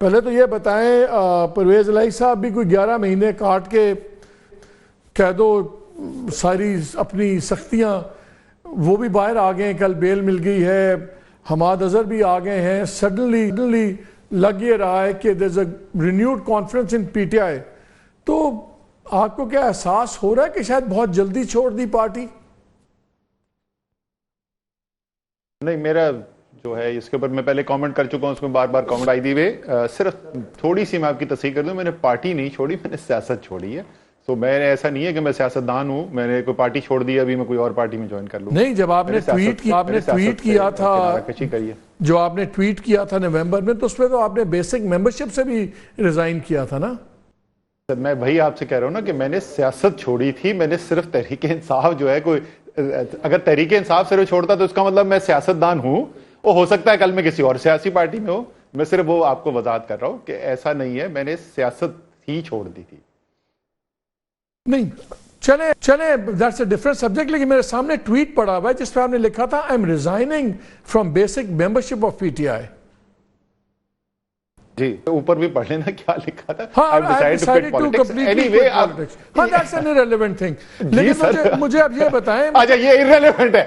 پہلے تو یہ بتائیں پرویز الہی صاحب بھی کوئی 11 مہینے کاٹ کے قید و ساری اپنی سختیاں وہ بھی باہر آ گئے ہیں، کل بیل مل گئی ہے، حماد اظہر بھی آ گئے ہیں. سڈنلی لگ یہ رہا ہے کہ there's a renewed confidence in PTI. تو آپ کو کیا احساس ہو رہا ہے کہ شاید بہت جلدی چھوڑ دی پارٹی؟ نہیں، میرا جو ہے اس کے اوپر میں پہلے کامنٹ کر چکا ہوں، اس میں بار بار کامنٹ آئی دی وے. صرف تھوڑی سی میں آپ کی تصحیح کر دوں، میں نے پارٹی نہیں چھوڑی، میں نے سیاست چھوڑی ہے. سو میں نے ایسا نہیں ہے کہ میں سیاستدان ہوں، میں نے کوئی پارٹی چھوڑ دی، ابھی میں کوئی اور پارٹی میں جوائن کر لوں. نہیں، جب آپ نے ٹویٹ کیا تھا، جو آپ نے ٹویٹ کیا تھا نومبر میں، تو اس میں تو آپ نے بیسک ممبرشپ سے بھی ریزائن کیا تھا نا؟ میں وہی آپ سے کہہ رہا ہوں نا کہ میں نے سیاست چھوڑی تھی. میں نے صرف تحریک انصاف جو ہے، کوئی اگر تحریک انصاف صرف چھوڑتا تو اس کا مطلب میں سیاستدان ہوں. وہ ہو سکتا ہے کل میں کسی اور سیاسی پارٹی میں ہوں. میں صرف وہ آپ کو وضاحت کر رہا ہوں کہ ایسا نہیں ہے، میں نے سیاست ہی چھوڑ دی تھی. نہیں چلیں that's a different subject. لیکن میرے سامنے ٹویٹ پڑا ہوا ہے جس پہ آپ نے لکھا تھا I'm resigning from basic membership of PTI. جی اوپر بھی پڑھ لینا کیا لکھا تھا. ہاں I decided to completely quit politics. ہاں that's an irrelevant thing. لیکن مجھے اب یہ بتائیں. اچھا یہ irrelevant ہے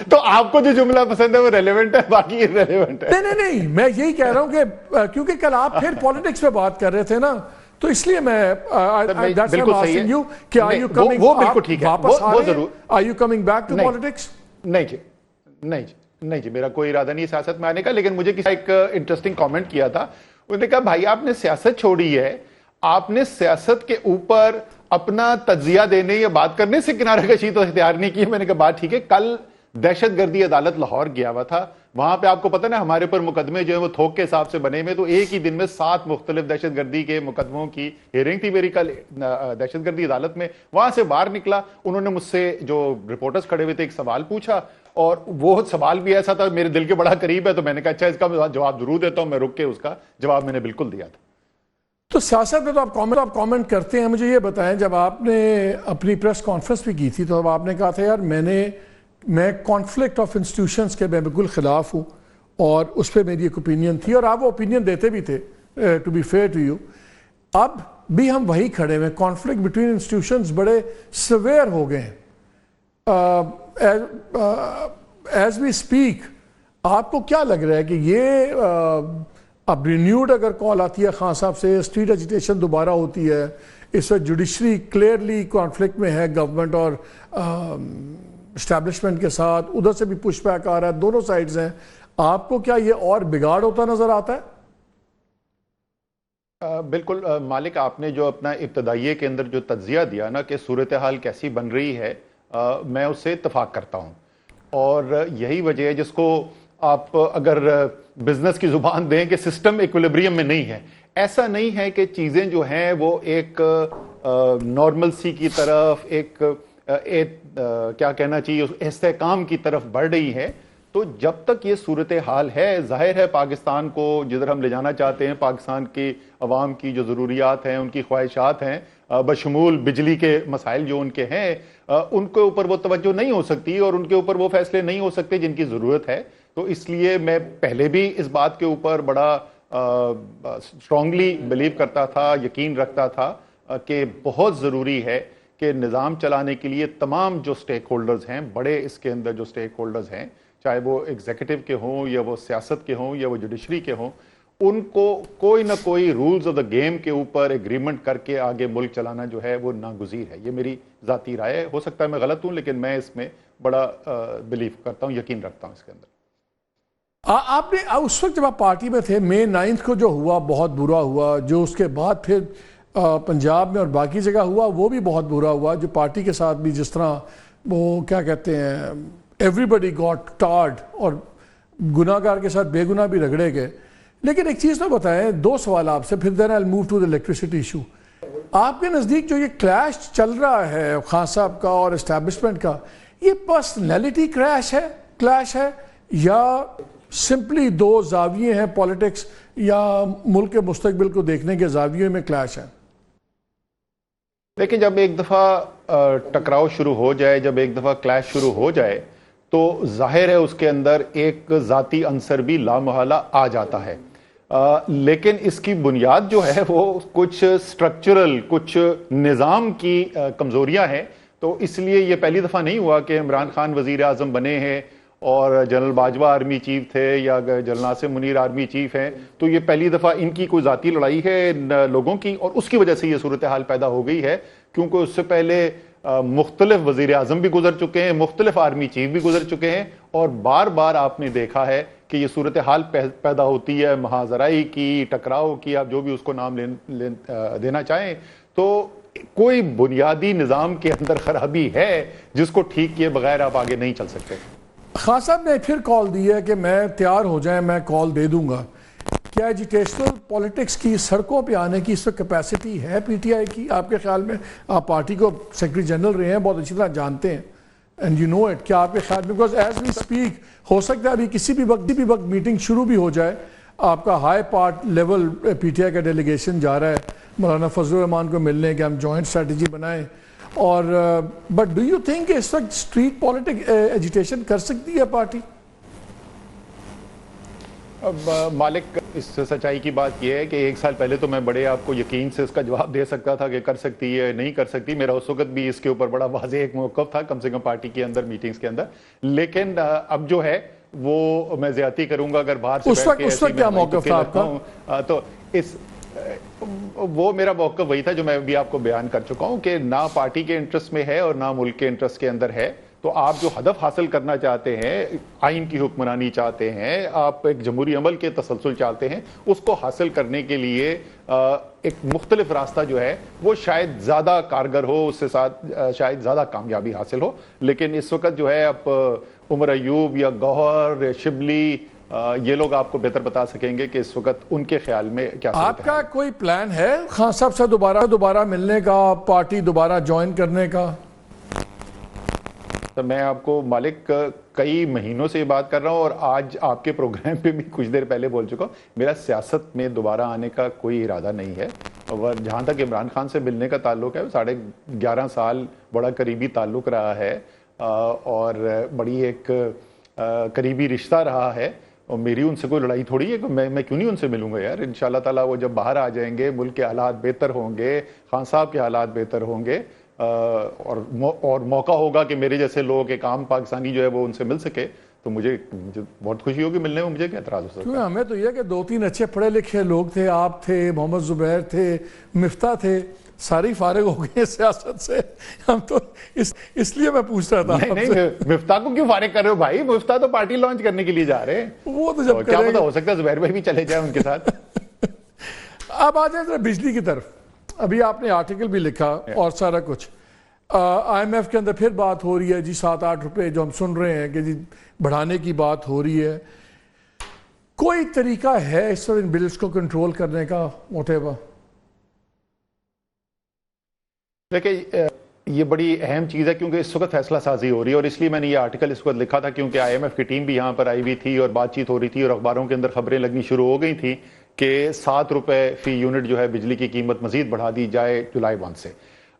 تو آپ کو جو جملہ پسند ہے وہ ریلیونٹ ہے، باقی irrelevant ہے. نہیں میں یہی کہہ رہا ہوں کہ کیونکہ کل آپ پھر پالیٹکس پہ بات کر رہے تھے نا، تو اس لیے میں بالکل صحیح ہے کہ are you coming وہ بالکل ٹھیک ہے، وہ ضرور. Are you coming back to politics? نہیں جی میرا کوئی ارادہ نہیں سیاست میں آنے کا. لیکن مجھے کسی ایک انٹرسٹنگ کامنٹ کیا تھا، انہوں نے کہا بھائی آپ نے سیاست چھوڑی ہے، آپ نے سیاست کے اوپر اپنا تجزیہ دینے یا بات کرنے سے کنارہ کشی تو اختیار نہیں کی. میں نے کہا بات ٹھیک ہے. کل دہشت گردی عدالت لاہور گیا ہوا تھا، وہاں پہ آپ کو پتہ نا ہمارے اوپر مقدمے جو ہیں وہ تھوک کے حساب سے بنے ہوئے. تو ایک ہی دن میں 7 مختلف دہشت گردی کے مقدموں کی ہیئرنگ تھی میری کل دہشت گردی عدالت میں. وہاں سے باہر نکلا، انہوں نے مجھ سے جو رپورٹرز کھڑے ہوئے تھے ایک سوال پوچھا، اور وہ سوال بھی ایسا تھا میرے دل کے بڑا قریب ہے. تو میں نے کہا اچھا اس کا جواب ضرور دیتا ہوں. میں رک کے اس کا جواب میں نے بالکل دیا تھا. تو سیاست میں تو آپ کامنٹ کرتے ہیں. مجھے یہ بتائیں، جب آپ نے اپنی پریس کانفرنس بھی کی تھی تو آپ نے کہا تھا یار میں کانفلکٹ آف انسٹیٹیوشنز کے میں بالکل خلاف ہوں، اور اس پہ میری ایک اوپینین تھی، اور آپ وہ اوپینین دیتے بھی تھے to be fair to you. اب بھی ہم وہی کھڑے ہوئے، کانفلکٹ بٹوین انسٹیٹیوشنز بڑے سویئر ہو گئے ہیں. ایز وی اسپیک آپ کو کیا لگ رہا ہے کہ یہ اب رینیوڈ اگر کال آتی ہے خان صاحب سے، اسٹریٹ ایجیٹیشن دوبارہ ہوتی ہے، اس وقت جوڈیشری کلیئرلی کانفلکٹ میں ہے گورنمنٹ اور اسٹیبلشمنٹ کے ساتھ، ادھر سے بھی پش بیک آ رہا ہے، دونوں سائڈز ہیں، آپ کو کیا یہ اور بگاڑ ہوتا نظر آتا ہے؟ بالکل مالک، آپ نے جو اپنا ابتدائیے کے اندر جو تجزیہ دیا نا کہ صورتحال کیسی بن رہی ہے، میں اس سے اتفاق کرتا ہوں. اور یہی وجہ ہے جس کو آپ اگر بزنس کی زبان دیں کہ سسٹم ایکولیبریم میں نہیں ہے. ایسا نہیں ہے کہ چیزیں جو ہیں وہ ایک نارمل سی کی طرف، ایک کیا کہنا چاہیے استحکام کی طرف بڑھ رہی ہے. تو جب تک یہ صورتحال ہے، ظاہر ہے پاکستان کو جدھر ہم لے جانا چاہتے ہیں، پاکستان کی عوام کی جو ضروریات ہیں، ان کی خواہشات ہیں، بشمول بجلی کے مسائل جو ان کے ہیں، ان کے اوپر وہ توجہ نہیں ہو سکتی اور ان کے اوپر وہ فیصلے نہیں ہو سکتے جن کی ضرورت ہے. تو اس لیے میں پہلے بھی اس بات کے اوپر بڑا اسٹرانگلی بلیو کرتا تھا، یقین رکھتا تھا کہ بہت ضروری ہے کہ نظام چلانے کے لیے تمام جو سٹیک ہولڈرز ہیں، بڑے اس کے اندر جو سٹیک ہولڈرز ہیں، چاہے وہ ایگزیکٹو کے ہوں یا وہ سیاست کے ہوں یا وہ جوڈیشری کے ہوں، ان کو کوئی نہ کوئی رولز آف دا گیم کے اوپر ایگریمنٹ کر کے آگے ملک چلانا جو ہے وہ ناگزیر ہے. یہ میری ذاتی رائے ہے، ہو سکتا ہے میں غلط ہوں، لیکن میں اس میں بڑا بلیو کرتا ہوں، یقین رکھتا ہوں اس کے اندر. آپ نے اس وقت جب آپ پارٹی میں تھے، مئی 9 کو جو ہوا بہت برا ہوا، جو اس کے بعد پھر پنجاب میں اور باقی جگہ ہوا وہ بھی بہت برا ہوا، جو پارٹی کے ساتھ بھی جس طرح وہ کیا کہتے ہیں ایوری بڈی گاٹ ٹارڈ، اور گناہ گار کے ساتھ بے گناہ بھی رگڑے گئے. لیکن ایک چیز تو بتائیں، 2 سوال آپ سے، پھر then I move to the electricity issue. آپ کے نزدیک جو یہ کلیش چل رہا ہے خان صاحب کا اور اسٹیبلشمنٹ کا، یہ پرسنالٹی کلیش ہے یا سمپلی 2 زاویے ہیں پالیٹکس، یا ملک کے مستقبل کو دیکھنے کے زاویے میں کلیش ہے؟ لیکن جب ایک دفعہ ٹکراؤ شروع ہو جائے، جب ایک دفعہ کلیش شروع ہو جائے، تو ظاہر ہے اس کے اندر ایک ذاتی عنصر بھی لامحالہ آ جاتا ہے. لیکن اس کی بنیاد جو ہے وہ کچھ سٹرکچرل، کچھ نظام کی کمزوریاں ہیں. تو اس لیے یہ پہلی دفعہ نہیں ہوا کہ عمران خان وزیر اعظم بنے ہیں اور جنرل باجوہ آرمی چیف تھے یا جنرل ناصر منیر آرمی چیف ہیں. تو یہ پہلی دفعہ ان کی کوئی ذاتی لڑائی ہے لوگوں کی، اور اس کی وجہ سے یہ صورتحال پیدا ہو گئی ہے. کیونکہ اس سے پہلے مختلف وزیر اعظم بھی گزر چکے ہیں، مختلف آرمی چیف بھی گزر چکے ہیں، اور بار بار آپ نے دیکھا ہے کہ یہ صورتحال پیدا ہوتی ہے محاذرائی کی، ٹکراؤ کی، آپ جو بھی اس کو نام دینا چاہیں. تو کوئی بنیادی نظام کے اندر خرابی ہے جس کو ٹھیک کیے بغیر آپ آگے نہیں چل سکتے. خان صاحب نے پھر کال دی ہے کہ میں تیار ہو جائیں، میں کال دے دوں گا. کیا ایجوکیشنل پولیٹکس کی سڑکوں پہ آنے کی اس وقت کیپیسٹی ہے پی ٹی آئی کی آپ کے خیال میں؟ آپ پارٹی کو سیکرٹری جنرل رہے ہیں، بہت اچھی طرح جانتے ہیں، اینڈ یو نو اٹ. کیا آپ کے خیال میں، بیکاز ایز وی اسپیک ہو سکتا ہے ابھی کسی بھی وقت میٹنگ شروع بھی ہو جائے، آپ کا high part level P T I کا ڈیلیگیشن جا رہا ہے مولانا فضل الرحمان کو ملنے کہ ہم جوائنٹ اسٹریٹجی بنائیں، اور بٹ ڈو یو تھنک کہ اس وقت اسٹریٹ پالیٹک ایجیٹیشن کر سکتی ہے پارٹی؟ اب مالک، اس سچائی کی بات یہ ہے کہ ایک سال پہلے تو میں بڑے آپ کو یقین سے اس کا جواب دے سکتا تھا کہ کر سکتی ہے نہیں کر سکتی. میرا اس وقت بھی اس کے اوپر بڑا واضح ایک موقف تھا، کم سے کم پارٹی کے اندر میٹنگز کے اندر. لیکن اب جو ہے وہ میں زیادتی کروں گا اگر باہر سے بیٹھ کے. اس وقت کیا موقف تھا آپ کا؟ تو وہ میرا موقف وہی تھا جو میں بھی آپ کو بیان کر چکا ہوں کہ نہ پارٹی کے انٹرسٹ میں ہے اور نہ ملک کے انٹرسٹ کے اندر ہے. تو آپ جو ہدف حاصل کرنا چاہتے ہیں، آئین کی حکمرانی چاہتے ہیں، آپ ایک جمہوری عمل کے تسلسل چاہتے ہیں، اس کو حاصل کرنے کے لیے ایک مختلف راستہ جو ہے وہ شاید زیادہ کارگر ہو، اس سے ساتھ شاید زیادہ کامیابی حاصل ہو. لیکن اس وقت جو ہے اب عمر ایوب یا گوہر یا شبلی، یہ لوگ آپ کو بہتر بتا سکیں گے کہ اس وقت ان کے خیال میں کیا صورت ہے. آپ کا کوئی پلان ہے خان صاحب سے دوبارہ ملنے کا، پارٹی دوبارہ جوائن کرنے کا؟ تو میں آپ کو مالک کئی مہینوں سے یہ بات کر رہا ہوں، اور آج آپ کے پروگرام پہ بھی کچھ دیر پہلے بول چکا ہوں، میرا سیاست میں دوبارہ آنے کا کوئی ارادہ نہیں ہے. اور جہاں تک عمران خان سے ملنے کا تعلق ہے، 11.5 سال بڑا قریبی تعلق رہا ہے اور بڑی ایک قریبی رشتہ رہا ہے، اور میری ان سے کوئی لڑائی تھوڑی ہے کہ میں کیوں نہیں ان سے ملوں گا یار. انشاءاللہ تعالیٰ وہ جب باہر آ جائیں گے، ملک کے حالات بہتر ہوں گے، خان صاحب کے حالات بہتر ہوں گے، اور موقع ہوگا کہ میرے جیسے لوگ، ایک عام پاکستانی جو ہے وہ ان سے مل سکے، تو مجھے بہت خوشی ہوگی ملنے میں. مجھے کیا اعتراض ہو سکتا ہے؟ ہمیں تو یہ کہ 2-3 اچھے پڑھے لکھے لوگ تھے، آپ تھے، محمد زبیر تھے، مفتاح تھے، ساری فارغ ہو گئے سیاست سے. ہم تو اس لیے میں پوچھ رہا تھا. نہیں مفتاح کو کیوں فارغ کر رہے ہو بھائی؟ مفتاح تو پارٹی لانچ کرنے کے لیے جا رہے ہیں. وہ تو جب کیا پتا، ہو سکتا ہے زبیر بھائی بھی چلے جائیں ان کے ساتھ. اب آ جائیں ذرا بجلی کی طرف. ابھی آپ نے آرٹیکل بھی لکھا اور سارا کچھ. آئی ایم ایف کے اندر پھر بات ہو رہی ہے جی 7-8 روپے جو ہم سن رہے ہیں کہ جی بڑھانے کی بات ہو رہی ہے. کوئی طریقہ ہے اس وقت ان بلز کو کنٹرول کرنے کا واٹ ایور؟ دیکھیں یہ بڑی اہم چیز ہے کیونکہ اس وقت فیصلہ سازی ہو رہی ہے، اور اس لیے میں نے یہ آرٹیکل اس وقت لکھا تھا کیونکہ آئی ایم ایف کی ٹیم بھی یہاں پر آئی ہوئی تھی اور بات چیت ہو رہی تھی، اور اخباروں کے اندر خبریں لگنی شروع ہو گئی تھیں کہ 7 روپے فی یونٹ جو ہے بجلی کی قیمت مزید بڑھا دی جائے جولائی 1 سے.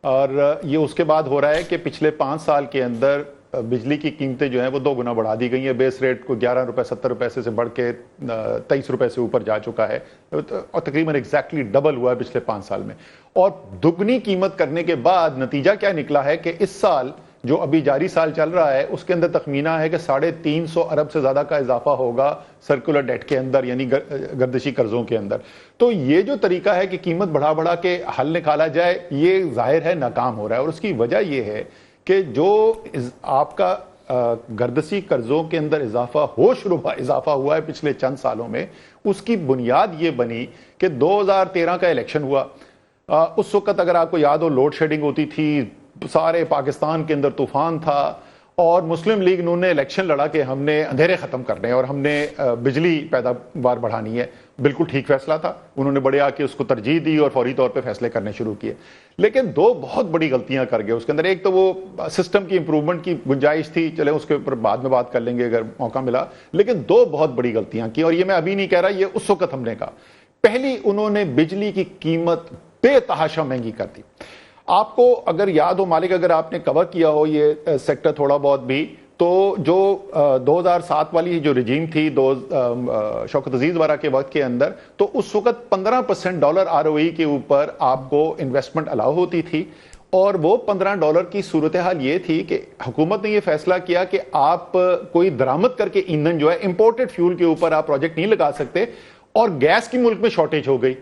اور یہ اس کے بعد ہو رہا ہے کہ پچھلے 5 سال کے اندر بجلی کی قیمتیں جو ہیں وہ 2 گنا بڑھا دی گئی ہیں. بیس ریٹ کو 11 روپے 70 پیسے سے بڑھ کے 23 روپے سے اوپر جا چکا ہے، اور تقریباً ایگزیکٹلی ڈبل ہوا ہے پچھلے 5 سال میں. اور دگنی قیمت کرنے کے بعد نتیجہ کیا نکلا ہے کہ اس سال جو ابھی جاری سال چل رہا ہے اس کے اندر تخمینہ ہے کہ 350 ارب سے زیادہ کا اضافہ ہوگا سرکولر ڈیٹ کے اندر، یعنی گردشی قرضوں کے اندر. تو یہ جو طریقہ ہے کہ قیمت بڑھا کے حل نکالا جائے، یہ ظاہر ہے ناکام ہو رہا ہے. اور اس کی وجہ یہ ہے کہ جو آپ کا گردشی قرضوں کے اندر اضافہ ہوا ہے پچھلے چند سالوں میں، اس کی بنیاد یہ بنی کہ 2013 کا الیکشن ہوا. اس وقت اگر آپ کو یاد ہو لوڈ شیڈنگ ہوتی تھی، سارے پاکستان کے اندر طوفان تھا، اور مسلم لیگ نون نے الیکشن لڑا کہ ہم نے اندھیرے ختم کرنے اور ہم نے بجلی پیداوار بڑھانی ہے. بالکل ٹھیک فیصلہ تھا، انہوں نے بڑے آ کے اس کو ترجیح دی اور فوری طور پہ فیصلے کرنے شروع کیے. لیکن 2 بہت بڑی غلطیاں کر گئے اس کے اندر. ایک تو وہ سسٹم کی امپروومنٹ کی گنجائش تھی، چلے اس کے اوپر بعد میں بات کر لیں گے اگر موقع ملا. لیکن 2 بہت بڑی غلطیاں کی، اور یہ میں ابھی نہیں کہہ رہا، یہ اس وقت ہم نے کہا. پہلی، انہوں نے بجلی کی قیمت بے تحاشا مہنگی کر دی. آپ کو اگر یاد ہو مالک، اگر آپ نے کور کیا ہو یہ سیکٹر تھوڑا بہت بھی، تو جو 2007 والی جو رجیم تھی شوکت عزیز وارا کے وقت کے اندر، تو اس وقت 15% ڈالر ROE کے اوپر آپ کو انویسٹمنٹ الاؤ ہوتی تھی، اور وہ $15 کی صورتحال یہ تھی کہ حکومت نے یہ فیصلہ کیا کہ آپ کوئی درآمد کر کے ایندھن جو ہے امپورٹڈ فیول کے اوپر آپ پروجیکٹ نہیں لگا سکتے، اور گیس کی ملک میں شارٹیج ہو گئی۔